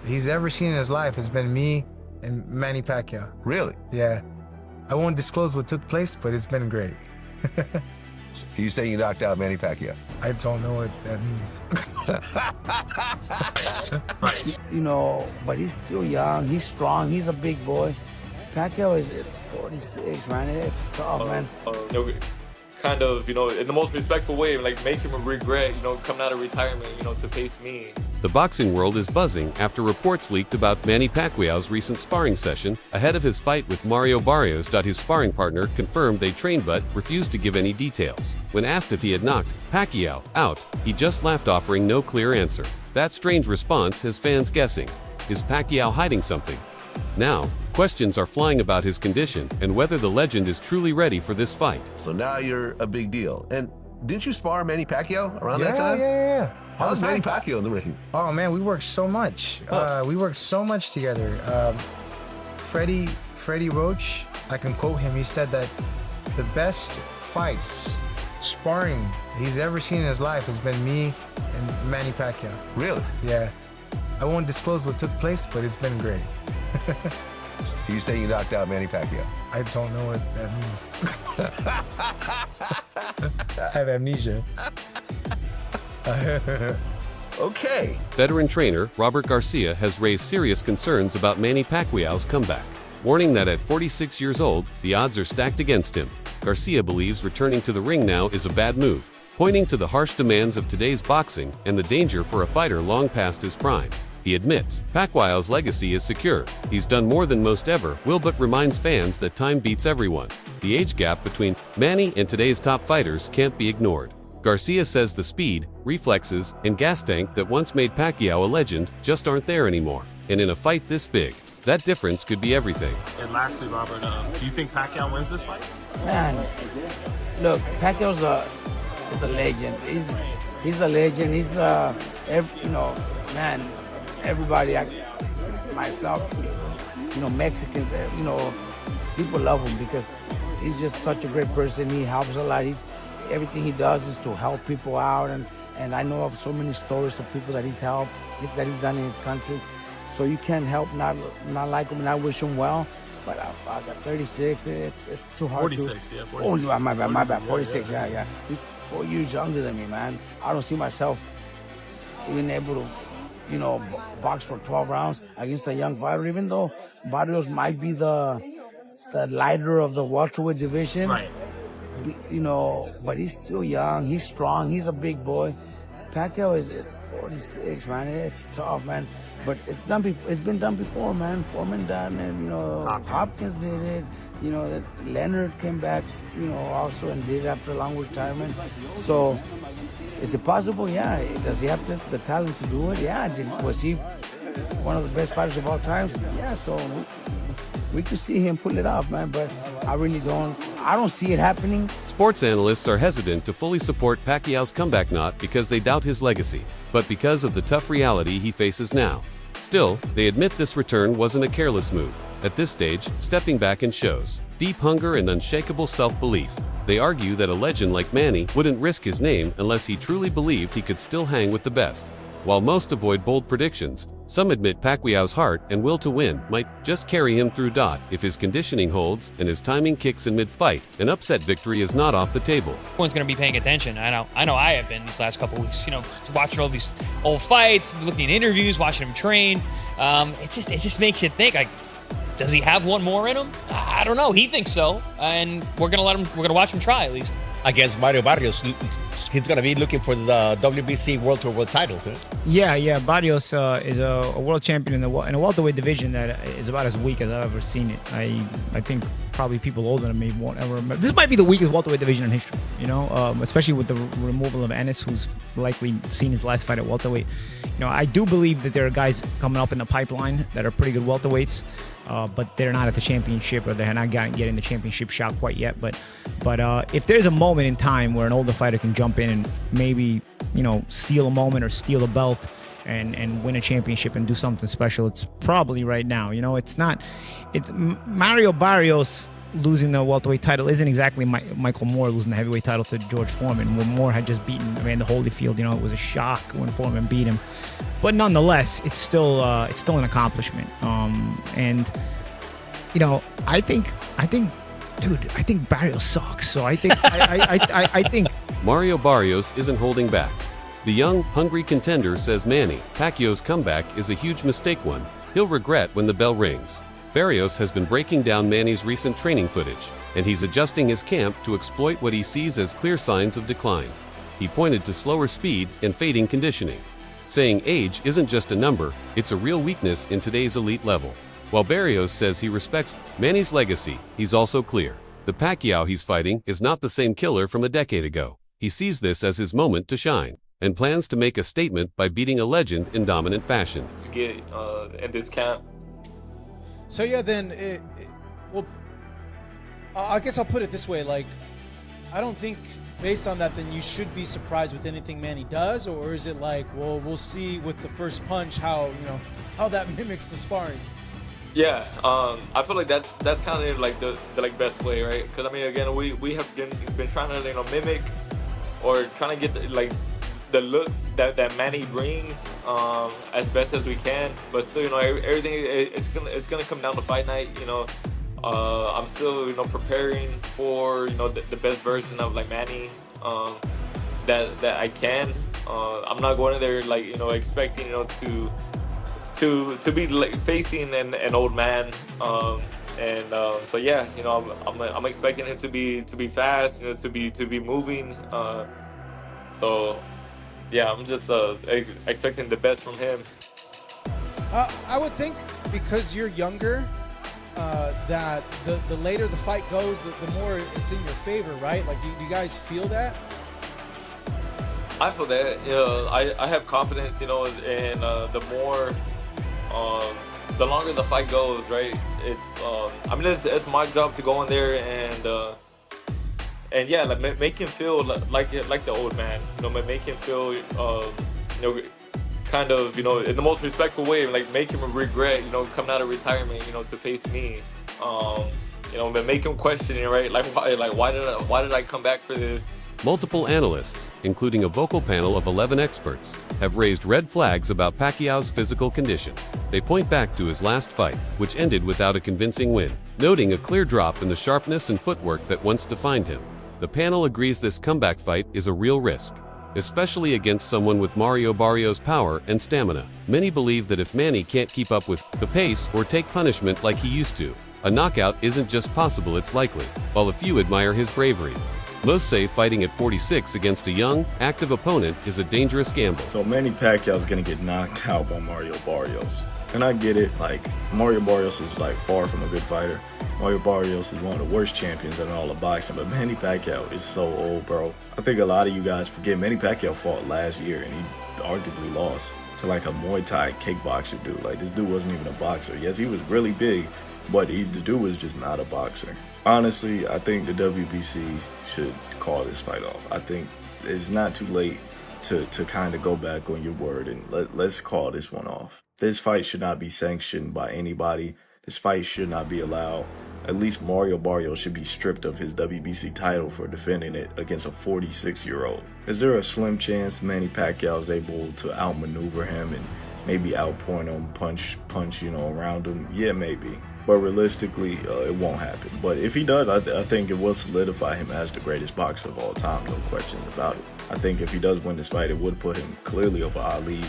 he's ever seen in his life has been me and Manny Pacquiao. Really? Yeah. I won't disclose what took place, but it's been great. You saying you knocked out Manny Pacquiao? I don't know what that means. But he's still young. He's strong. He's a big boy. Pacquiao is 46, man. It's tough, man. Kind of, in the most respectful way, like make him regret, coming out of retirement, to face me. The boxing world is buzzing after reports leaked about Manny Pacquiao's recent sparring session ahead of his fight with Mario Barrios. His sparring partner confirmed they trained but refused to give any details. When asked if he had knocked Pacquiao out, he just laughed, offering no clear answer. That strange response has fans guessing. Is Pacquiao hiding something? Now, questions are flying about his condition and whether the legend is truly ready for this fight. So now you're a big deal. And didn't you spar Manny Pacquiao around that time? Yeah. How's Manny Pacquiao in the ring? Oh, man, we worked so much. We worked so much together. Freddie Roach, I can quote him. He said that the best fights, sparring he's ever seen in his life has been me and Manny Pacquiao. Really? Yeah. I won't disclose what took place, but it's been great. You saying you knocked out Manny Pacquiao? I don't know what that means. I have amnesia. Okay. Veteran trainer Robert Garcia has raised serious concerns about Manny Pacquiao's comeback, warning that at 46 years old, the odds are stacked against him. Garcia believes returning to the ring now is a bad move, pointing to the harsh demands of today's boxing and the danger for a fighter long past his prime. He admits Pacquiao's legacy is secure. He's done more than most ever will, but reminds fans that time beats everyone. The age gap between Manny and today's top fighters can't be ignored. Garcia says the speed, reflexes, and gas tank that once made Pacquiao a legend just aren't there anymore. And in a fight this big, that difference could be everything. And lastly, Robert, do you think Pacquiao wins this fight? Man, look, Pacquiao's is a legend. He's a legend. He's man. Everybody, myself, Mexicans, people love him because he's just such a great person. He helps a lot. Everything he does is to help people out, and I know of so many stories of people that he's helped, that he's done in his country. So you can't help not like him, and I wish him well. But I got 36. It's too hard. 46, yeah. 46. Oh, my bad. 46. Yeah. He's 4 years younger than me, man. I don't see myself being able to, box for 12 rounds against a young fighter, even though Barrios might be the lighter of the welterweight division. Right. But he's still young. He's strong. He's a big boy. Pacquiao is 46, man. It's tough, man. But it's been done before, man. Foreman done it. Hopkins did it. That Leonard came back, also and did it after a long retirement. So, is it possible? Yeah. Does he have the talent to do it? Yeah. Was he one of the best fighters of all time? Yeah. So we could see him pull it off, man. But I really don't. I don't see it happening. Sports analysts are hesitant to fully support Pacquiao's comeback, not because they doubt his legacy, but because of the tough reality he faces now. Still, they admit this return wasn't a careless move. At this stage, stepping back and shows deep hunger and unshakable self-belief. They argue that a legend like Manny wouldn't risk his name unless he truly believed he could still hang with the best. While most avoid bold predictions, some admit Pacquiao's heart and will to win might just carry him through. If his conditioning holds and his timing kicks in mid-fight, an upset victory is not off the table. Everyone's going to be paying attention. I know I have been these last couple of weeks, watching all these old fights, looking at interviews, watching him train. It just makes you think, like, does he have one more in him? I don't know. He thinks so, and we're going to watch him try at least. Against Mario Barrios, he's going to be looking for the WBC World Tour World title, too. Yeah. Barrios is a world champion in a welterweight division that is about as weak as I've ever seen it. I think probably people older than me won't ever remember. This might be the weakest welterweight division in history, especially with the removal of Ennis, who's likely seen his last fight at welterweight. I do believe that there are guys coming up in the pipeline that are pretty good welterweights, but they're not at the championship, or they're not getting the championship shot quite yet. But if there's a moment in time where an older fighter can jump in and maybe steal a moment or steal a belt and win a championship and do something special, it's probably right now. It's Mario Barrios losing the welterweight title isn't exactly Michael Moore losing the heavyweight title to George Foreman, when Moore had just beaten Evander Holyfield. You know, it was a shock when Foreman beat him, but nonetheless, it's still an accomplishment. And you know, I think, dude, I think Barrios sucks. So I think I think Mario Barrios isn't holding back. The young, hungry contender says Manny Pacquiao's comeback is a huge mistake one he'll regret when the bell rings. Barrios has been breaking down Manny's recent training footage, and he's adjusting his camp to exploit what he sees as clear signs of decline. He pointed to slower speed and fading conditioning, saying age isn't just a number, it's a real weakness in today's elite level. While Barrios says he respects Manny's legacy, he's also clear. The Pacquiao he's fighting is not the same killer from a decade ago. He sees this as his moment to shine, and plans to make a statement by beating a legend in dominant fashion. To get in this camp. So yeah, then, well, I guess I'll put it this way. Like, I don't think based on that, then you should be surprised with anything Manny does, or is it like, well, we'll see with the first punch how that mimics the sparring? Yeah, I feel like that's kind of like the best way, right? Because I mean, again, we have been trying to mimic or trying to get the looks that Manny brings as best as we can, but still, everything it's gonna come down to fight night. I'm still preparing for the best version of Manny that I can. I'm not going in there expecting to be facing an old man. So yeah, I'm expecting him to be fast, to be moving. So yeah, I'm just expecting the best from him. I would think because you're younger, that the later the fight goes, the more it's in your favor, right? Like, do you guys feel that? I feel that. I have confidence, and the more, the longer the fight goes, right? It's my job to go in there and yeah, make him feel like the old man. Make him feel, kind of, in the most respectful way, make him regret, coming out of retirement, to face me. But make him question it, right? Why did I come back for this? Multiple analysts, including a vocal panel of 11 experts, have raised red flags about Pacquiao's physical condition. They point back to his last fight, which ended without a convincing win, noting a clear drop in the sharpness and footwork that once defined him. The panel agrees this comeback fight is a real risk, especially against someone with Mario Barrios' power and stamina. Many believe that if Manny can't keep up with the pace or take punishment like he used to, a knockout isn't just possible, it's likely, while a few admire his bravery. Most say fighting at 46 against a young, active opponent is a dangerous gamble. So Manny Pacquiao's gonna get knocked out by Mario Barrios. And I get it, Mario Barrios is far from a good fighter. Mario Barrios is one of the worst champions in all of boxing, but Manny Pacquiao is so old, bro. I think a lot of you guys forget Manny Pacquiao fought last year and he arguably lost to a Muay Thai kickboxer dude. This dude wasn't even a boxer. Yes, he was really big, but the dude was just not a boxer. Honestly, I think the WBC should call this fight off. I think it's not too late to kind of go back on your word and let's call this one off. This fight should not be sanctioned by anybody. This fight should not be allowed. At least Mario Barrios should be stripped of his WBC title for defending it against a 46-year-old. Is there a slim chance Manny Pacquiao is able to outmaneuver him and maybe outpoint him, punch, around him? Yeah, maybe. But realistically, it won't happen. But if he does, I think it will solidify him as the greatest boxer of all time, no questions about it. I think if he does win this fight, it would put him clearly over Ali,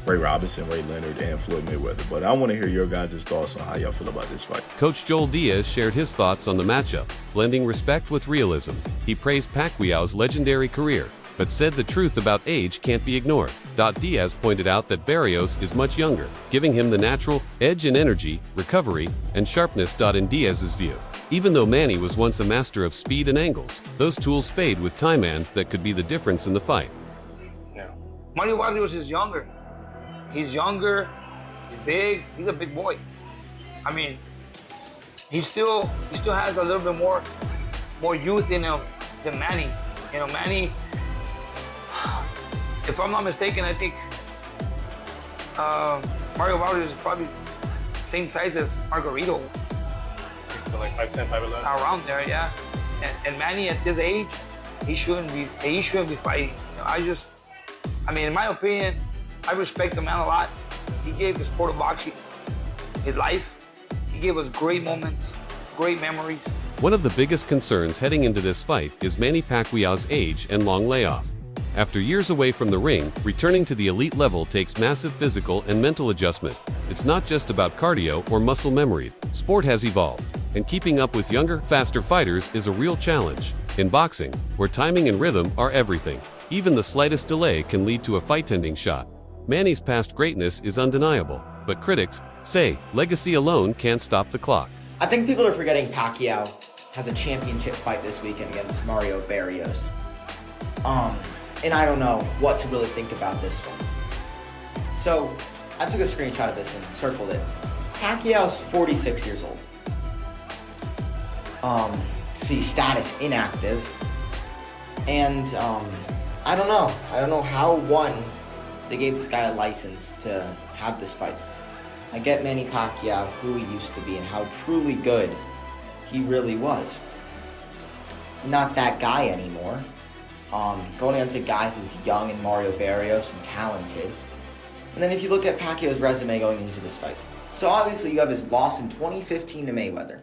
Ray Robinson, Ray Leonard, and Floyd Mayweather. But I want to hear your guys' thoughts on how y'all feel about this fight. Coach Joel Diaz shared his thoughts on the matchup, blending respect with realism. He praised Pacquiao's legendary career, but said the truth about age can't be ignored. Diaz pointed out that Barrios is much younger, giving him the natural edge in energy, recovery, and sharpness. In Diaz's view, even though Manny was once a master of speed and angles, those tools fade with time, and that could be the difference in the fight. Yeah. Mario Barrios is younger. He's younger, he's big, he's a big boy. I mean, he still has a little bit more youth in him than Manny. Manny, if I'm not mistaken, I think Mario Barrios is probably same size as Margarito. So like 5'10", 5'11". Around there, yeah. And Manny at this age, he shouldn't be fighting. I mean, in my opinion, I respect the man a lot. He gave the sport of boxing his life. He gave us great moments, great memories. One of the biggest concerns heading into this fight is Manny Pacquiao's age and long layoff. After years away from the ring, returning to the elite level takes massive physical and mental adjustment. It's not just about cardio or muscle memory. Sport has evolved, and keeping up with younger, faster fighters is a real challenge. In boxing, where timing and rhythm are everything, even the slightest delay can lead to a fight-ending shot. Manny's past greatness is undeniable, but critics say legacy alone can't stop the clock. I think people are forgetting Pacquiao has a championship fight this weekend against Mario Barrios. And I don't know what to really think about this one. So, I took a screenshot of this and circled it. Pacquiao's 46 years old. See, status inactive. And, I don't know. I don't know how, one, they gave this guy a license to have this fight. I get Manny Pacquiao, who he used to be, and how truly good he really was. Not that guy anymore. Going against a guy who's young and Mario Barrios and talented. And then if you look at Pacquiao's resume going into this fight. So obviously you have his loss in 2015 to Mayweather.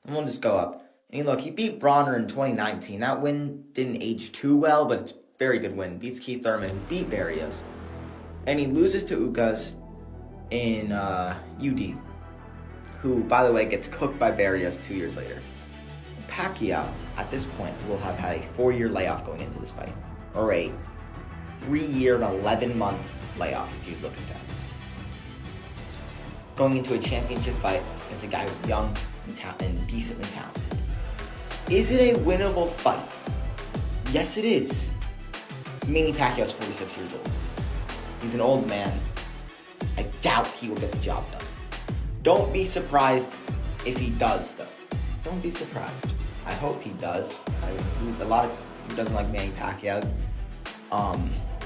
And we'll just go up. And look, he beat Bronner in 2019. That win didn't age too well, but it's a very good win. Beats Keith Thurman and beat Barrios. And he loses to Ugas in UD, who, by the way, gets cooked by Barrios 2 years later. Pacquiao, at this point, will have had a 4-year layoff going into this fight, or a 3-year and 11-month layoff, if you look at that. Going into a championship fight against a guy who's young and decently talented. Is it a winnable fight? Yes, it is. Manny Pacquiao's 46 years old. He's an old man. I doubt he will get the job done. Don't be surprised if he does, though. Don't be surprised. I hope he does. A lot of who doesn't like Manny Pacquiao.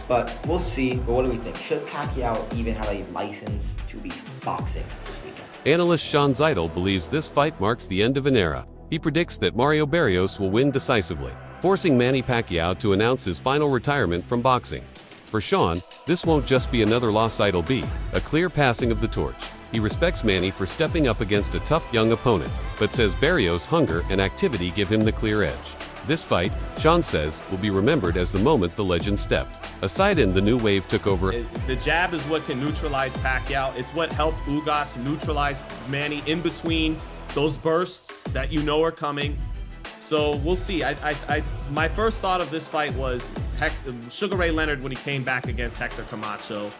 But we'll see. But what do we think? Should Pacquiao even have a license to be boxing this weekend? Analyst Sean Zeidel believes this fight marks the end of an era. He predicts that Mario Barrios will win decisively, forcing Manny Pacquiao to announce his final retirement from boxing. For Sean, this won't just be another loss, it'll be a clear passing of the torch. He respects Manny for stepping up against a tough young opponent, but says Barrios' hunger and activity give him the clear edge. This fight, Sean says, will be remembered as the moment the legend stepped aside and the new wave took over. The jab is what can neutralize Pacquiao. It's what helped Ugas neutralize Manny in between those bursts that you know are coming. So we'll see. My first thought of this fight was Sugar Ray Leonard when he came back against Hector Camacho.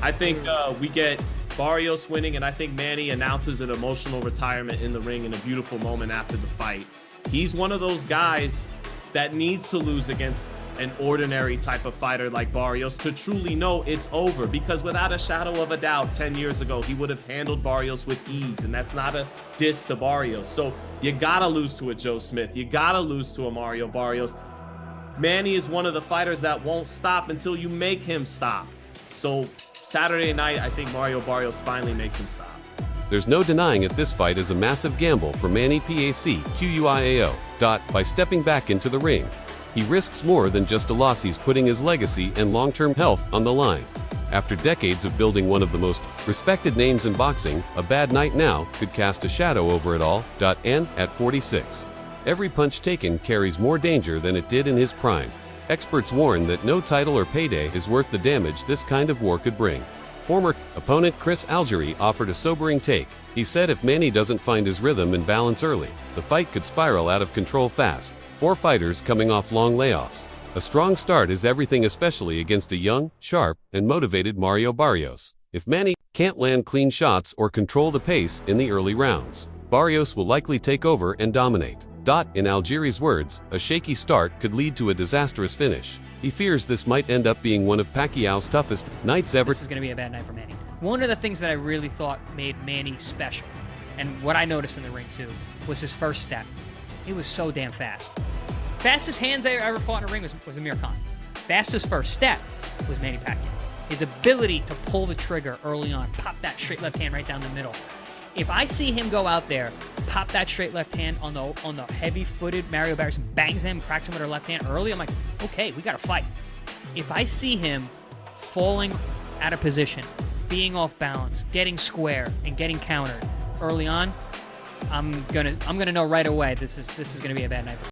I think we get Barrios winning, and I think Manny announces an emotional retirement in the ring in a beautiful moment after the fight. He's one of those guys that needs to lose against an ordinary type of fighter like Barrios to truly know it's over, because without a shadow of a doubt, 10 years ago, he would have handled Barrios with ease, and that's not a diss to Barrios. So you gotta lose to a Joe Smith. You gotta lose to a Mario Barrios. Manny is one of the fighters that won't stop until you make him stop. So Saturday night, I think Mario Barrios finally makes him stop. There's no denying it, this fight is a massive gamble for Manny Pacquiao. By stepping back into the ring, he risks more than just a loss. He's putting his legacy and long-term health on the line. After decades of building one of the most respected names in boxing, a bad night now could cast a shadow over it all. And at 46, every punch taken carries more danger than it did in his prime. Experts warn that no title or payday is worth the damage this kind of war could bring. Former opponent Chris Algieri offered a sobering take. He said if Manny doesn't find his rhythm and balance early, the fight could spiral out of control fast. 4 fighters coming off long layoffs. A strong start is everything, especially against a young, sharp, and motivated Mario Barrios. If Manny can't land clean shots or control the pace in the early rounds, Barrios will likely take over and dominate. In Algieri's words, a shaky start could lead to a disastrous finish. He fears this might end up being one of Pacquiao's toughest nights ever. This is going to be a bad night for Manny. One of the things that I really thought made Manny special, and what I noticed in the ring too, was his first step. He was so damn fast. Fastest hands I ever fought in a ring was Amir Khan. Fastest first step was Manny Pacquiao. His ability to pull the trigger early on, pop that straight left hand right down the middle. If I see him go out there, pop that straight left hand on the heavy-footed Mario Barrios, and bangs him, cracks him with her left hand early, I'm like, okay, we got to fight. If I see him falling out of position, being off balance, getting square, and getting countered early on, I'm gonna know right away this is gonna be a bad night for